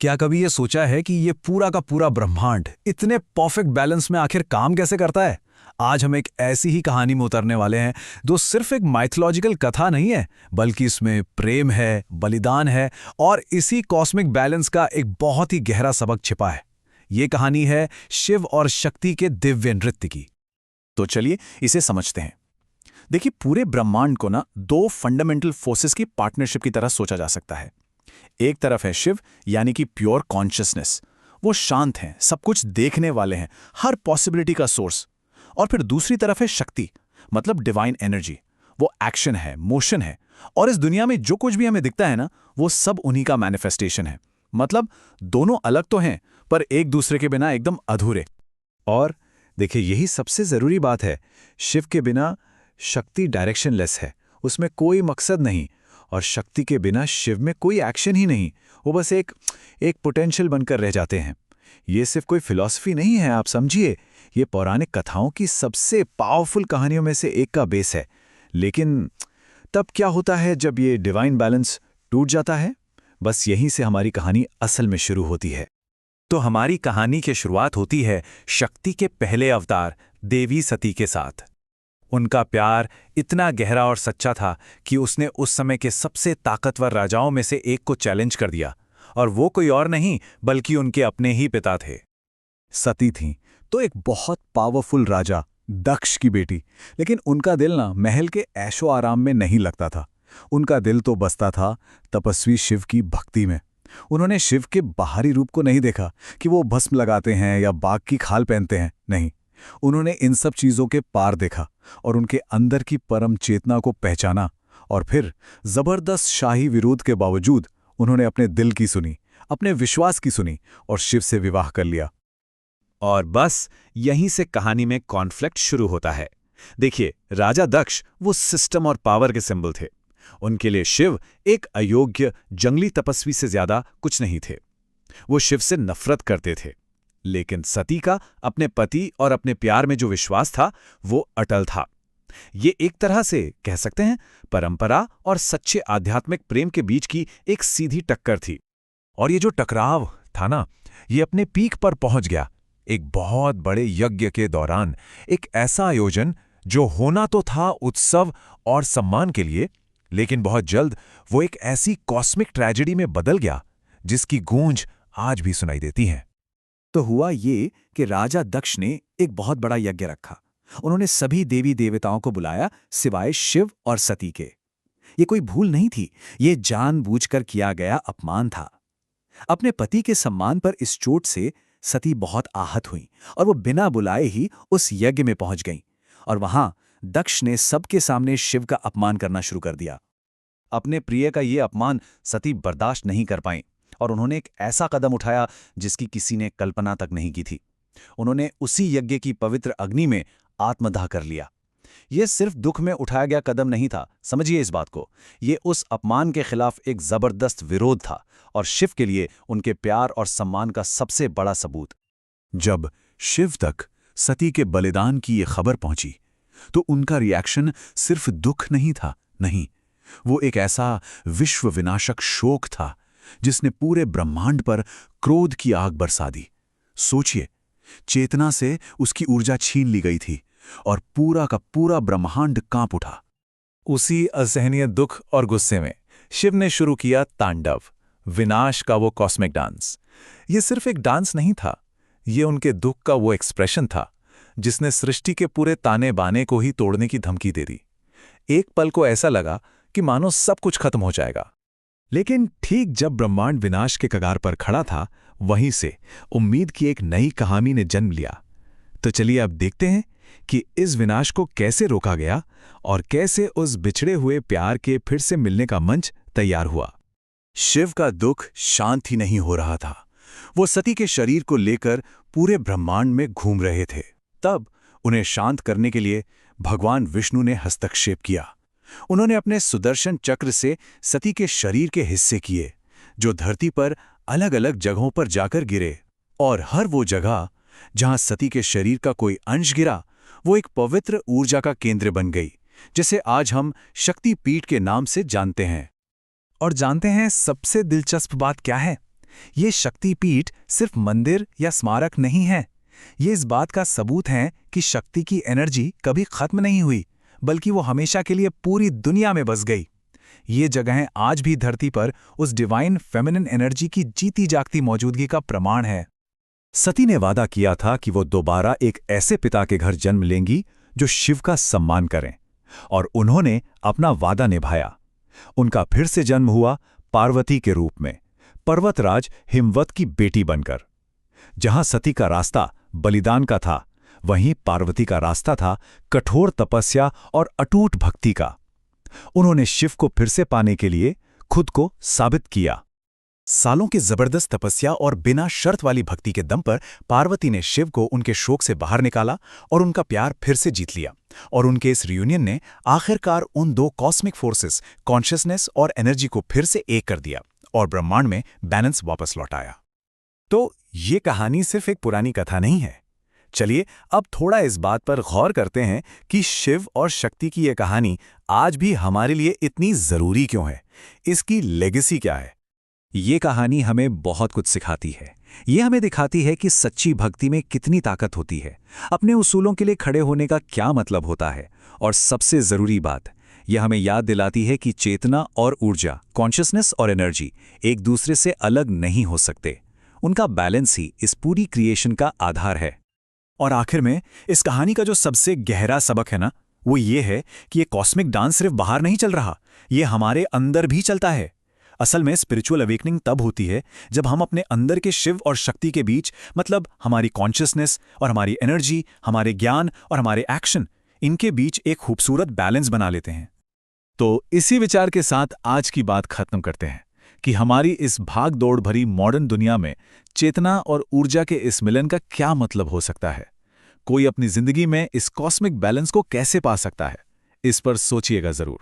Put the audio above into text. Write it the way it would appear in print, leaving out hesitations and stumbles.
क्या कभी ये सोचा है कि ये पूरा का पूरा ब्रह्मांड इतने परफेक्ट बैलेंस में आखिर काम कैसे करता है? आज हम एक ऐसी ही कहानी में उतरने वाले हैं जो सिर्फ एक माइथोलॉजिकल कथा नहीं है, बल्कि इसमें प्रेम है, बलिदान है और इसी कॉस्मिक बैलेंस का एक बहुत ही गहरा सबक छिपा है। ये कहानी है शिव और शक्ति के दिव्य नृत्य की। तो चलिए इसे समझते हैं। देखिए, पूरे ब्रह्मांड को ना दो फंडामेंटल फोर्सेस की पार्टनरशिप की तरह सोचा जा सकता है। एक तरफ है शिव, यानी कि प्योर कॉन्शियसनेस। वो शांत हैं, सब कुछ देखने वाले हैं, हर पॉसिबिलिटी का सोर्स। और फिर दूसरी तरफ है शक्ति, मतलब डिवाइन एनर्जी। वो एक्शन है, मोशन है, और इस दुनिया में जो कुछ भी हमें दिखता है ना, वो सब उन्हीं का मैनिफेस्टेशन है। मतलब दोनों अलग तो हैं, पर एक दूसरे के बिना एकदम अधूरे। और देखिए, यही सबसे जरूरी बात है। शिव के बिना शक्ति डायरेक्शनलेस है, उसमें कोई मकसद नहीं। और शक्ति के बिना शिव में कोई एक्शन ही नहीं, वो बस एक पोटेंशियल बनकर रह जाते हैं। ये सिर्फ कोई फिलॉसफी नहीं है, आप समझिए, ये पौराणिक कथाओं की सबसे पावरफुल कहानियों में से एक का बेस है। लेकिन तब क्या होता है जब ये डिवाइन बैलेंस टूट जाता है? बस यहीं से हमारी कहानी असल में शुरू होती है। तो हमारी कहानी की शुरुआत होती है शक्ति के पहले अवतार देवी सती के साथ। उनका प्यार इतना गहरा और सच्चा था कि उसने उस समय के सबसे ताकतवर राजाओं में से एक को चैलेंज कर दिया, और वो कोई और नहीं बल्कि उनके अपने ही पिता थे। सती थीं तो एक बहुत पावरफुल राजा दक्ष की बेटी, लेकिन उनका दिल ना महल के ऐशो आराम में नहीं लगता था। उनका दिल तो बसता था तपस्वी शिव की भक्ति में। उन्होंने शिव के बाहरी रूप को नहीं देखा कि वो भस्म लगाते हैं या बाघ की खाल पहनते हैं, नहीं। उन्होंने इन सब चीजों के पार देखा और उनके अंदर की परम चेतना को पहचाना। और फिर जबरदस्त शाही विरोध के बावजूद उन्होंने अपने दिल की सुनी, अपने विश्वास की सुनी और शिव से विवाह कर लिया। और बस यहीं से कहानी में कॉन्फ्लिक्ट शुरू होता है। देखिए, राजा दक्ष वो सिस्टम और पावर के सिंबल थे। उनके लिए शिव एक अयोग्य जंगली तपस्वी से ज्यादा कुछ नहीं थे। वो शिव से नफरत करते थे। लेकिन सती का अपने पति और अपने प्यार में जो विश्वास था, वो अटल था। ये एक तरह से कह सकते हैं परंपरा और सच्चे आध्यात्मिक प्रेम के बीच की एक सीधी टक्कर थी। और ये जो टकराव था ना, ये अपने पीक पर पहुंच गया एक बहुत बड़े यज्ञ के दौरान। एक ऐसा आयोजन जो होना तो था उत्सव और सम्मान के लिए, लेकिन बहुत जल्द वो एक ऐसी कॉस्मिक ट्रेजेडी में बदल गया जिसकी गूंज आज भी सुनाई देती है। तो हुआ ये कि राजा दक्ष ने एक बहुत बड़ा यज्ञ रखा। उन्होंने सभी देवी देवताओं को बुलाया सिवाय शिव और सती के। ये कोई भूल नहीं थी, ये जानबूझकर किया गया अपमान था। अपने पति के सम्मान पर इस चोट से सती बहुत आहत हुई और वो बिना बुलाए ही उस यज्ञ में पहुंच गईं। और वहां दक्ष ने सबके सामने शिव का अपमान करना शुरू कर दिया। अपने प्रिय का ये अपमान सती बर्दाश्त नहीं कर पाईं और उन्होंने एक ऐसा कदम उठाया जिसकी किसी ने कल्पना तक नहीं की थी। उन्होंने उसी यज्ञ की पवित्र अग्नि में आत्मदाह कर लिया। यह सिर्फ दुख में उठाया गया कदम नहीं था, समझिए इस बात को। ये उस अपमान के खिलाफ एक जबरदस्त विरोध था और शिव के लिए उनके प्यार और सम्मान का सबसे बड़ा सबूत। जब शिव तक सती के बलिदान की ये खबर पहुंची तो उनका रिएक्शन सिर्फ दुख नहीं था, नहीं, वो एक ऐसा विश्व विनाशक शोक था जिसने पूरे ब्रह्मांड पर क्रोध की आग बरसा दी। सोचिए, चेतना से उसकी ऊर्जा छीन ली गई थी और पूरा का पूरा ब्रह्मांड कांप उठा। उसी असहनीय दुख और गुस्से में शिव ने शुरू किया तांडव, विनाश का वो कॉस्मिक डांस। ये सिर्फ एक डांस नहीं था, ये उनके दुख का वो एक्सप्रेशन था जिसने सृष्टि के पूरे ताने बाने को ही तोड़ने की धमकी दे दी। एक पल को ऐसा लगा कि मानो सब कुछ खत्म हो जाएगा। लेकिन ठीक जब ब्रह्मांड विनाश के कगार पर खड़ा था, वहीं से उम्मीद की एक नई कहानी ने जन्म लिया। तो चलिए अब देखते हैं कि इस विनाश को कैसे रोका गया और कैसे उस बिछड़े हुए प्यार के फिर से मिलने का मंच तैयार हुआ। शिव का दुख शांत ही नहीं हो रहा था। वो सती के शरीर को लेकर पूरे ब्रह्मांड में घूम रहे थे। तब उन्हें शांत करने के लिए भगवान विष्णु ने हस्तक्षेप किया। उन्होंने अपने सुदर्शन चक्र से सती के शरीर के हिस्से किए, जो धरती पर अलग अलग जगहों पर जाकर गिरे। और हर वो जगह जहां सती के शरीर का कोई अंश गिरा, वो एक पवित्र ऊर्जा का केंद्र बन गई, जिसे आज हम शक्ति पीठ के नाम से जानते हैं। और जानते हैं सबसे दिलचस्प बात क्या है? ये शक्तिपीठ सिर्फ मंदिर या स्मारक नहीं है, ये इस बात का सबूत है कि शक्ति की एनर्जी कभी खत्म नहीं हुई, बल्कि वो हमेशा के लिए पूरी दुनिया में बस गई। ये जगहें आज भी धरती पर उस डिवाइन फेमिनिन एनर्जी की जीती जागती मौजूदगी का प्रमाण है। सती ने वादा किया था कि वो दोबारा एक ऐसे पिता के घर जन्म लेंगी जो शिव का सम्मान करें, और उन्होंने अपना वादा निभाया। उनका फिर से जन्म हुआ पार्वती के रूप में, पर्वतराज हिमवत की बेटी बनकर। जहां सती का रास्ता बलिदान का था, वहीं पार्वती का रास्ता था कठोर तपस्या और अटूट भक्ति का। उन्होंने शिव को फिर से पाने के लिए खुद को साबित किया। सालों की जबरदस्त तपस्या और बिना शर्त वाली भक्ति के दम पर पार्वती ने शिव को उनके शोक से बाहर निकाला और उनका प्यार फिर से जीत लिया। और उनके इस रियूनियन ने आखिरकार उन दो कॉस्मिक फोर्सेस, कॉन्शियसनेस और एनर्जी को फिर से एक कर दिया और ब्रह्मांड में बैलेंस वापस लौटाया। तो ये कहानी सिर्फ एक पुरानी कथा नहीं है। चलिए अब थोड़ा इस बात पर गौर करते हैं कि शिव और शक्ति की यह कहानी आज भी हमारे लिए इतनी जरूरी क्यों है, इसकी लेगेसी क्या है। ये कहानी हमें बहुत कुछ सिखाती है। ये हमें दिखाती है कि सच्ची भक्ति में कितनी ताकत होती है, अपने उसूलों के लिए खड़े होने का क्या मतलब होता है, और सबसे जरूरी बात, यह हमें याद दिलाती है कि चेतना और ऊर्जा, कॉन्शियसनेस और एनर्जी एक दूसरे से अलग नहीं हो सकते। उनका बैलेंस ही इस पूरी क्रिएशन का आधार है। और आखिर में इस कहानी का जो सबसे गहरा सबक है ना, वो ये है कि ये कॉस्मिक डांस सिर्फ बाहर नहीं चल रहा, ये हमारे अंदर भी चलता है। असल में स्पिरिचुअल अवेकनिंग तब होती है जब हम अपने अंदर के शिव और शक्ति के बीच, मतलब हमारी कॉन्शियसनेस और हमारी एनर्जी, हमारे ज्ञान और हमारे एक्शन, इनके बीच एक खूबसूरत बैलेंस बना लेते हैं। तो इसी विचार के साथ आज की बात खत्म करते हैं कि हमारी इस भाग दौड़ भरी मॉडर्न दुनिया में चेतना और ऊर्जा के इस मिलन का क्या मतलब हो सकता है। कोई अपनी जिंदगी में इस कॉस्मिक बैलेंस को कैसे पा सकता है, इस पर सोचिएगा जरूर।